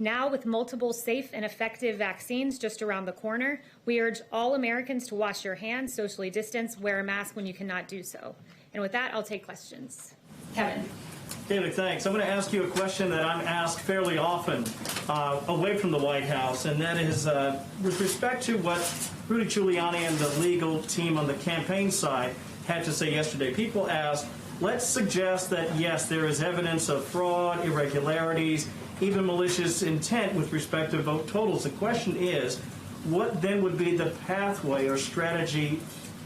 Now, with multiple safe and effective vaccines just around the corner, we urge all Americans to wash your hands, socially distance, wear a mask when you cannot do so. And with that, I'll take questions. Kevin. David, thanks. I'm going to ask you a question that I'm asked fairly often away from the White House, and that is with respect to what Rudy Giuliani and the legal team on the campaign side had to say yesterday. People ask, let's suggest that, yes, there is evidence of fraud, irregularities, even malicious intent with respect to vote totals. The question is, what then would be the pathway or strategy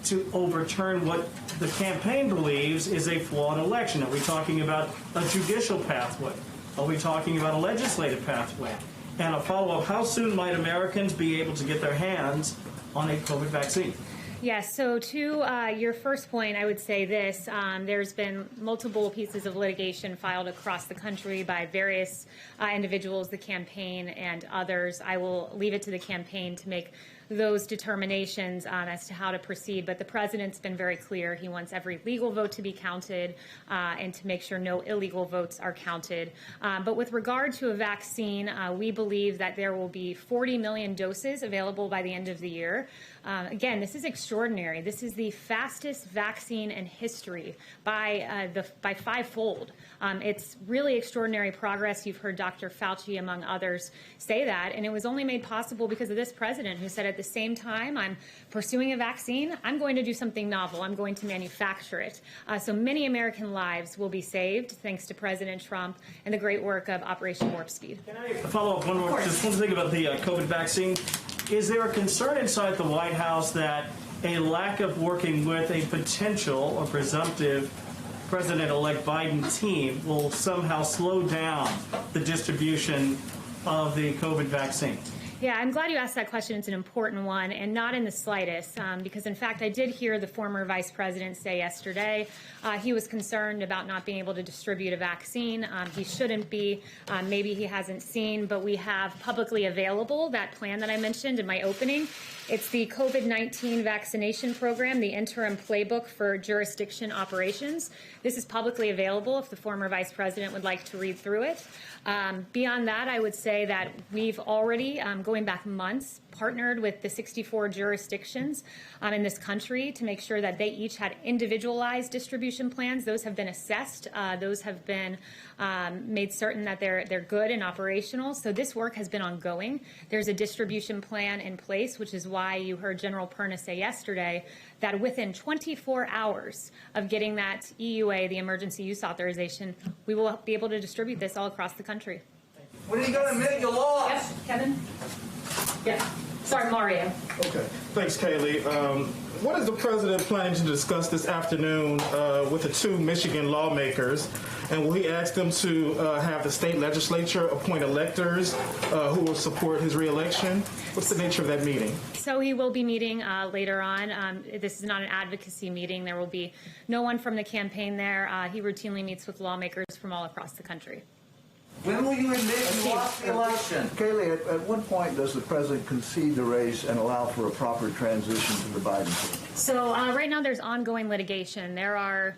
to overturn what the campaign believes is a flawed election? Are we talking about a judicial pathway? Are we talking about a legislative pathway? And a follow-up, how soon might Americans be able to get their hands on a COVID vaccine? Yes, so to your first point, I would say this. There's been multiple pieces of litigation filed across the country by various individuals, the campaign and others. I will leave it to the campaign to make those determinations as to how to proceed. But the president's been very clear. He wants every legal vote to be counted and to make sure no illegal votes are counted. But with regard to a vaccine, we believe that there will be 40 million doses available by the end of the year. Again, this is extraordinary. This is the fastest vaccine in history by fivefold. It's really extraordinary progress. You've heard Dr. Fauci, among others, say that, and it was only made possible because of this president who said at the same time I'm pursuing a vaccine, I'm going to do something novel. I'm going to manufacture it. So many American lives will be saved thanks to President Trump and the great work of Operation Warp Speed. Can I follow up one more? Just one thing about the COVID vaccine. Is there a concern inside the White House that a lack of working with a potential or presumptive President-elect Biden team will somehow slow down the distribution of the COVID vaccine? Yeah, I'm glad you asked that question. It's an important one, and not in the slightest, because, in fact, I did hear the former vice president say yesterday he was concerned about not being able to distribute a vaccine. He shouldn't be. Maybe he hasn't seen, but we have publicly available that plan that I mentioned in my opening. It's the COVID-19 vaccination program, the interim playbook for jurisdiction operations. This is publicly available if the former vice president would like to read through it. Beyond that, I would say that we've already, going back months, partnered with the 64 jurisdictions in this country to make sure that they each had individualized distribution plans. Those have been assessed. Those have been made certain that they're good and operational. So this work has been ongoing. There's a distribution plan in place, which is why you heard General Perna say yesterday that within 24 hours of getting that EUA, the emergency use authorization, we will be able to distribute this all across the country. When are you going to admit you lost? Yes, Kevin? Yeah. Sorry, Mario. Okay. Thanks, Kaylee. What is the president planning to discuss this afternoon with the two Michigan lawmakers? And will he ask them to have the state legislature appoint electors who will support his reelection? What's the nature of that meeting? So he will be meeting later on. This is not an advocacy meeting. There will be no one from the campaign there. He routinely meets with lawmakers from all across the country. When will you admit you lost the election? Kaylee, at what point does the president concede the race and allow for a proper transition to the Biden team? So right now there's ongoing litigation. There are,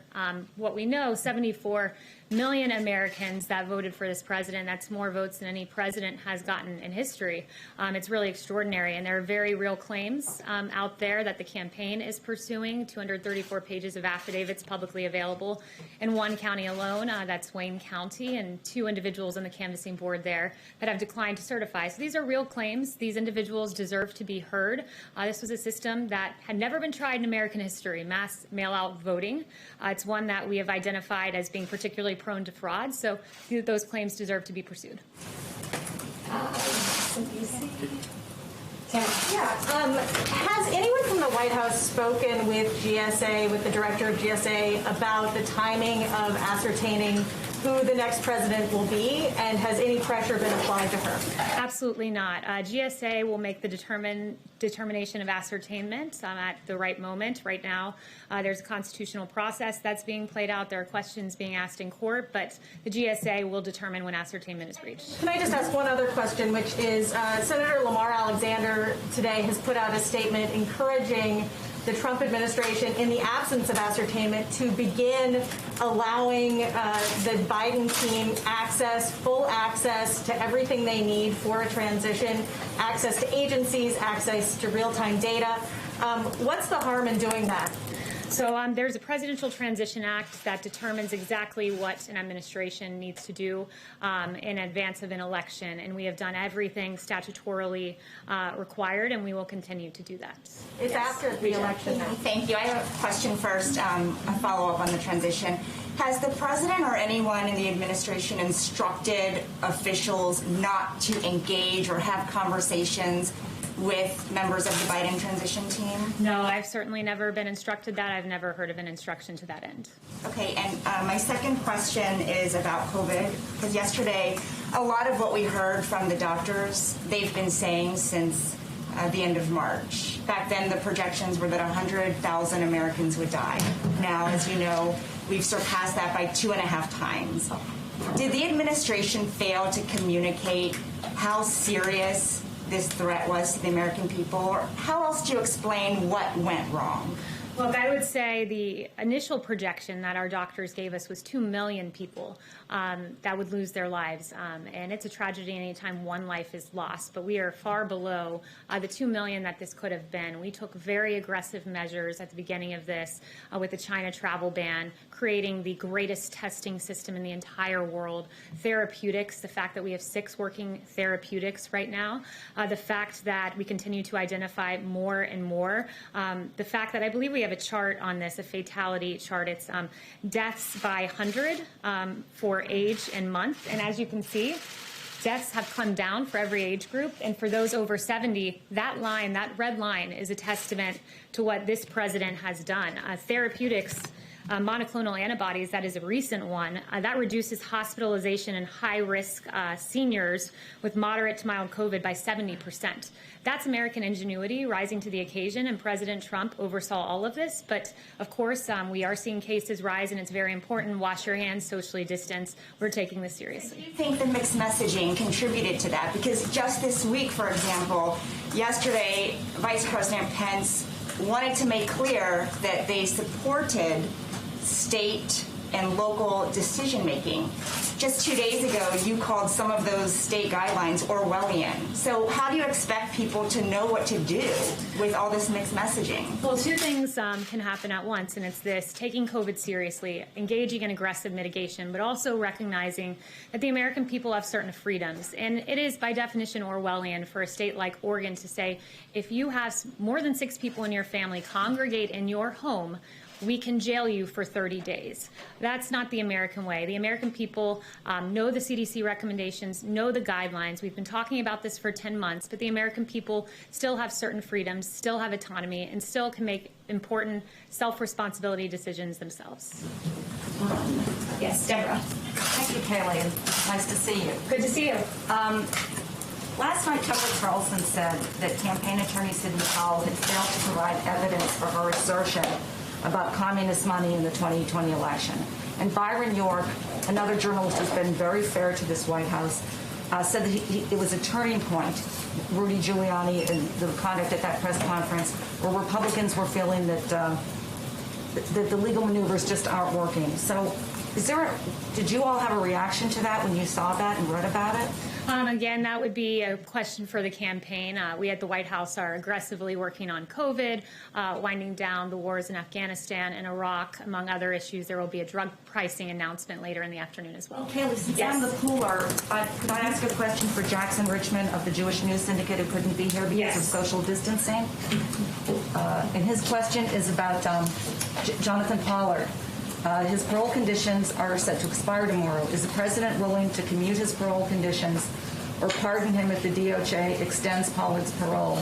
what we know, 74 million Americans that voted for this president. That's more votes than any president has gotten in history. It's really extraordinary, and there are very real claims out there that the campaign is pursuing. 234 pages of affidavits publicly available in one county alone. That's Wayne County, and two individuals on the canvassing board there that have declined to certify. So these are real claims. These individuals deserve to be heard. This was a system that had never been tried in American history, mass mail-out voting. It's one that we have identified as being particularly prone to fraud, so those claims deserve to be pursued. Has anyone from the White House spoken with GSA, with the director of GSA, about the timing of ascertaining who the next president will be, and has any pressure been applied to her? Absolutely not. GSA will make the determination of ascertainment at the right moment. Right now, there's a constitutional process that's being played out. There are questions being asked in court, but the GSA will determine when ascertainment is reached. Can I just ask one other question, which is Senator Lamar Alexander today has put out a statement encouraging the Trump administration, in the absence of ascertainment, to begin allowing the Biden team full access to everything they need for a transition, access to agencies, access to real-time data. What's the harm in doing that? So there's a Presidential Transition Act that determines exactly what an administration needs to do in advance of an election, and we have done everything statutorily required, and we will continue to do that. It's after the election now. Thank you. I have a question first, a follow-up on the transition. Has the president or anyone in the administration instructed officials not to engage or have conversations with members of the Biden transition team? No, I've certainly never been instructed that. I've never heard of an instruction to that end. Okay, and my second question is about COVID, because yesterday, a lot of what we heard from the doctors, they've been saying since the end of March. Back then, the projections were that 100,000 Americans would die. Now, as you know, we've surpassed that by 2.5 times. Did the administration fail to communicate how serious this threat was to the American people? Or how else do you explain what went wrong? Look, I would say the initial projection that our doctors gave us was 2 million people that would lose their lives. And it's a tragedy anytime one life is lost. But we are far below the 2 million that this could have been. We took very aggressive measures at the beginning of this with the China travel ban, creating the greatest testing system in the entire world. Therapeutics, the fact that we have 6 working therapeutics right now, the fact that we continue to identify more and more, the fact that I believe we have a chart on this, a fatality chart. It's deaths by 100 for age and month. And as you can see, deaths have come down for every age group. And for those over 70, that line, that red line, is a testament to what this president has done. Therapeutics, monoclonal antibodies, that is a recent one, that reduces hospitalization in high-risk seniors with moderate to mild COVID by 70%. That's American ingenuity rising to the occasion, and President Trump oversaw all of this. But, of course, we are seeing cases rise, and it's very important. Wash your hands, socially distance. We're taking this seriously. Do you think the mixed messaging contributed to that? Because just this week, for example, yesterday, Vice President Pence wanted to make clear that they supported state and local decision-making. Just 2 days ago, you called some of those state guidelines Orwellian. So how do you expect people to know what to do with all this mixed messaging? Well, 2 things can happen at once, and it's this: taking COVID seriously, engaging in aggressive mitigation, but also recognizing that the American people have certain freedoms. And it is, by definition, Orwellian for a state like Oregon to say, if you have more than 6 people in your family congregate in your home, we can jail you for 30 days. That's not the American way. The American people know the CDC recommendations, know the guidelines. We've been talking about this for 10 months, but the American people still have certain freedoms, still have autonomy, and still can make important self-responsibility decisions themselves. Yes, Deborah. Thank you, Kaylee. Nice to see you. Good to see you. Last night, Tucker Carlson said that campaign attorney Sidney Powell had failed to provide evidence for her assertion about communist money in the 2020 election. And Byron York, another journalist who's been very fair to this White House, said that it was a turning point, Rudy Giuliani and the conduct at that press conference, where Republicans were feeling that the legal maneuvers just aren't working. So did you all have a reaction to that when you saw that and read about it? Again, that would be a question for the campaign. We at the White House are aggressively working on COVID, winding down the wars in Afghanistan and Iraq, among other issues. There will be a drug pricing announcement later in the afternoon as well. Kaylee, since I'm the cooler, could I ask a question for Jackson Richmond of the Jewish News Syndicate, who couldn't be here because of social distancing? And his question is about Jonathan Pollard. His parole conditions are set to expire tomorrow. Is the president willing to commute his parole conditions or pardon him if the DOJ extends Pollard's parole?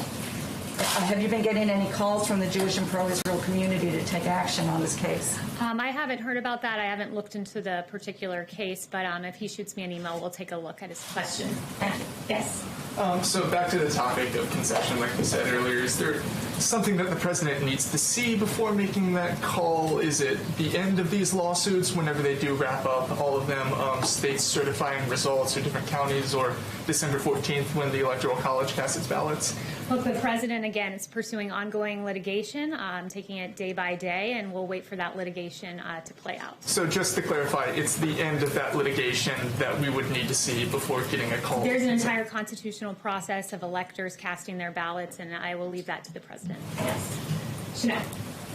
Have you been getting any calls from the Jewish and pro-Israel community to take action on this case? I haven't heard about that. I haven't looked into the particular case, but if he shoots me an email, we'll take a look at his question. Thank you. Yes. So back to the topic of concession, like we said earlier, is there something that the president needs to see before making that call? Is it the end of these lawsuits, whenever they do wrap up, all of them, states certifying results or different counties, or December 14th when the Electoral College casts its ballots? Look, the president, again, is pursuing ongoing litigation, taking it day by day, and we'll wait for that litigation to play out. So just to clarify, it's the end of that litigation that we would need to see before getting a call? There's an entire constitutional process of electors casting their ballots, and I will leave that to the president. Yes. Jeanette.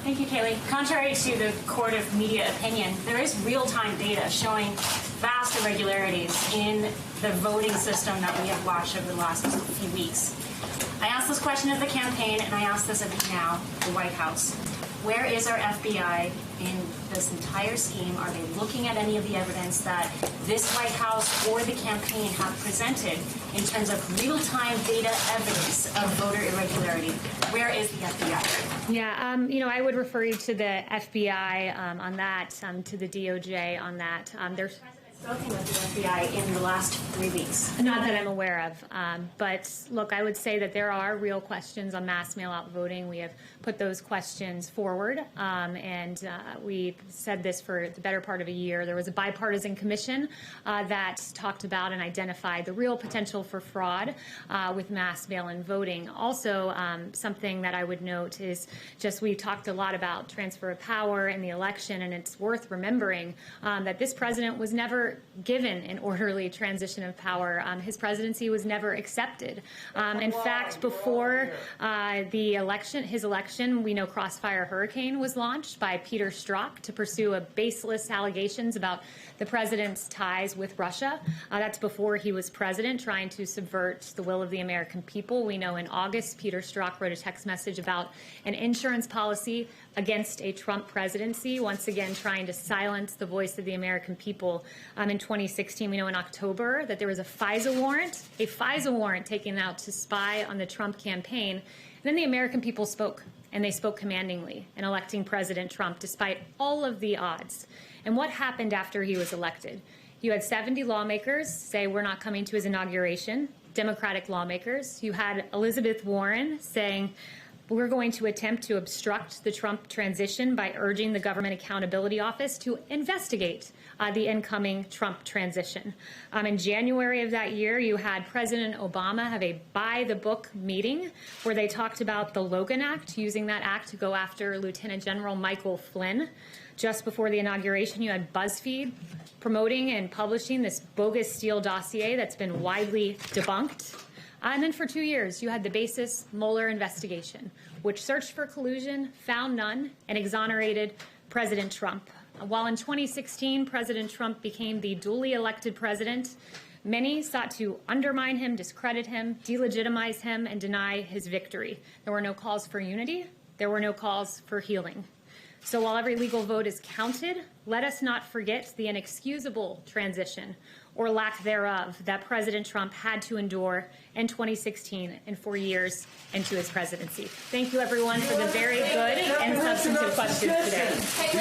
Thank you, Kaylee. Contrary to the court of media opinion, there is real-time data showing vast irregularities in the voting system that we have watched over the last few weeks. I asked this question of the campaign, and I ask this of you now, the White House. Where is our FBI in this entire scheme? Are they looking at any of the evidence that this White House or the campaign have presented in terms of real-time data evidence of voter irregularity? Where is the FBI? Yeah, I would refer you to the FBI on that, to the DOJ on that. There's spoken with the FBI in the last 3 weeks? Not that I'm aware of. But look, I would say that there are real questions on mass mail-out voting. We have put those questions forward, and we said this for the better part of a year. There was a bipartisan commission that talked about and identified the real potential for fraud with mass mail-in voting. Also, something that I would note is just we talked a lot about transfer of power in the election, and it's worth remembering that this president was never given an orderly transition of power. His presidency was never accepted. In fact, before his election, we know Crossfire Hurricane was launched by Peter Strzok to pursue a baseless allegations about the president's ties with Russia. That's before he was president, trying to subvert the will of the American people. We know in August, Peter Strzok wrote a text message about an insurance policy against a Trump presidency, once again trying to silence the voice of the American people. In 2016, we know in October that there was a FISA warrant taken out to spy on the Trump campaign. And then the American people spoke, and they spoke commandingly in electing President Trump despite all of the odds. And what happened after he was elected? You had 70 lawmakers say we're not coming to his inauguration, Democratic lawmakers. You had Elizabeth Warren saying we're going to attempt to obstruct the Trump transition by urging the Government Accountability Office to investigate the incoming Trump transition. In January of that year, you had President Obama have a by-the-book meeting where they talked about the Logan Act, using that act to go after Lieutenant General Michael Flynn. Just before the inauguration, you had BuzzFeed promoting and publishing this bogus Steele dossier that's been widely debunked. And then for 2 years, you had the basis Mueller investigation, which searched for collusion, found none, and exonerated President Trump. While in 2016, President Trump became the duly elected president, many sought to undermine him, discredit him, delegitimize him, and deny his victory. There were no calls for unity. There were no calls for healing. So while every legal vote is counted, let us not forget the inexcusable transition or lack thereof that President Trump had to endure in 2016 and 4 years into his presidency. Thank you, everyone, for the very good and substantive questions today.